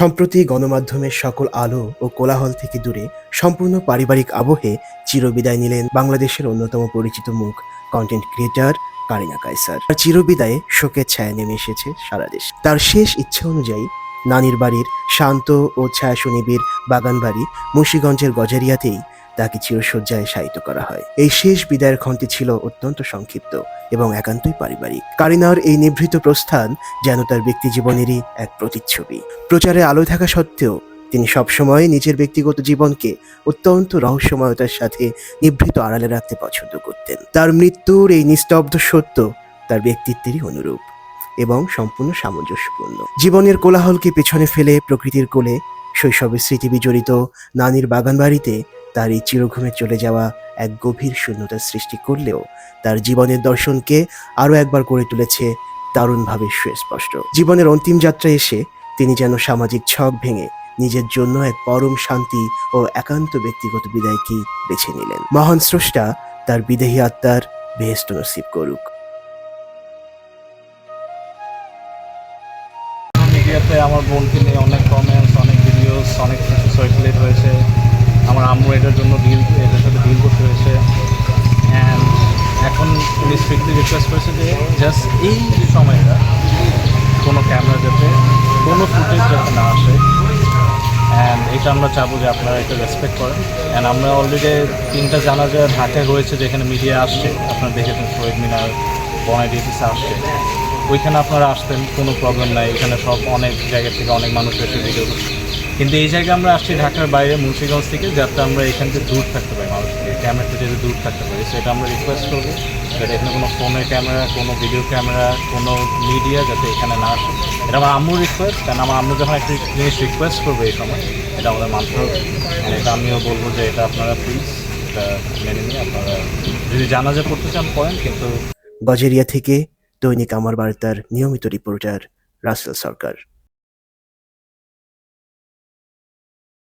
সম্প্রতি গণমাধ্যমের সকল আলো ও কোলাহল থেকে দূরে সম্পূর্ণ পারিবারিক আবহে চিরবিদায় নিলেন বাংলাদেশের অন্যতম পরিচিত মুখ কন্টেন্ট ক্রিয়েটর কারিনা কায়সার। তার চিরবিদায়ে শোকের ছায়া নেমে এসেছে সারা দেশে। তার শেষ ইচ্ছা অনুযায়ী নানির বাড়ির শান্ত ও ছায়া সুনিবিড় বাগানবাড়ি মুন্সিগঞ্জের গজারিয়াতেই তাকে চিরশয্যায় শায়িত করা হয়। এই শেষ বিদায়ের ক্ষণটি ছিল অত্যন্ত সংক্ষিপ্ত এবং একান্তই পারিবারিক। কারিনার এই নিভৃত প্রস্থান যেন তার ব্যক্তি জীবনেরই এক প্রতিচ্ছবি। প্রচারে আলোয় থাকা সত্ত্বেও তিনি সবসময় নিজের ব্যক্তিগত জীবনকে অত্যন্ত রহস্যময়তার সাথে নিভৃত আড়ালে রাখতে পছন্দ করতেন। তার মৃত্যুর এই নিস্তব্ধ সত্য তার ব্যক্তিত্বেরই অনুরূপ এবং সম্পূর্ণ সামঞ্জস্যপূর্ণ। জীবনের কোলাহলকে পেছনে ফেলে প্রকৃতির কোলে শৈশবের স্মৃতি বিজড়িত নানির বাগানবাড়িতে তার এই চিরঘুমে চলে যাওয়া এক গভীর শূন্যতার সৃষ্টি করলেও তার জীবনের দর্শনকে আরও একবার করে তুলেছে দারুণভাবে সুস্পষ্ট। জীবনের অন্তিম যাত্রায় এসে তিনি যেন সামাজিক ছক ভেঙে নিজের জন্য এক পরম শান্তি ও একান্ত ব্যক্তিগত বিদায়কেই বেছে নিলেন। মহান স্রষ্টা তার বিদেহী আত্মার বেহেশত নসিব করুক। মিডিয়াতে আমার বোনকে নিয়ে অনেক কমেন্টস, অনেক ভিডিওস, অনেক কিছু সার্কুলেট হয়েছে। আমার আম্মু এটার জন্য এটার সাথে ডিল করতে হয়েছে। অ্যান্ড এখন উনি স্ট্রিক্টলি রিকোয়েস্ট করেছে যে জাস্ট এই সময়টা কোনো ক্যামেরা যাতে, কোনো ফুটেজ যাতে না আসে। অ্যান্ড এটা আমরা চাবো যে আপনারা এটা রেসপেক্ট করেন। অ্যান্ড আমরা অলরেডি 3টা জানাজা ঢাকায় হয়েছে যেখানে মিডিয়া আসছে, আপনারা দেখেছেন শহীদ মিনার, বনাইডিসিসে আসছে, ওইখানে আপনারা আসতেন, কোনো প্রবলেম নাই। এখানে সব অনেক জায়গা থেকে অনেক মানুষ এসে ভিডিও করছে। কিন্তু এই জায়গায় আমরা আসছি ঢাকার বাইরে মুন্সিগঞ্জ থেকে, যাতে আমরা এখান থেকে দূর থাকতে পারি, মানুষ থেকে ক্যামেরা থেকে যাতে দূর থাকতে পারি। সেটা আমরা রিকোয়েস্ট করবো যাতে এখানে কোনো ফোনের ক্যামেরা, কোনো ভিডিও ক্যামেরা, কোনো মিডিয়া যাতে এখানে না আসে। এটা আমার আম্মুর রিকোয়েস্ট। কারণ আমার আম্মু যখন একটা জিনিস রিকোয়েস্ট করবে এই সময়, এটা আমাদের মানতে হবে। এটা আমিও বলবো যে এটা আপনারা প্লিজ এটা মেনে নিয়ে আপনারা যদি জানাজা করতে চান করেন। কিন্তু গজারিয়া থেকে দৈনিক আমার বার্তার নিয়মিত রিপোর্টার রাসেল সরকার।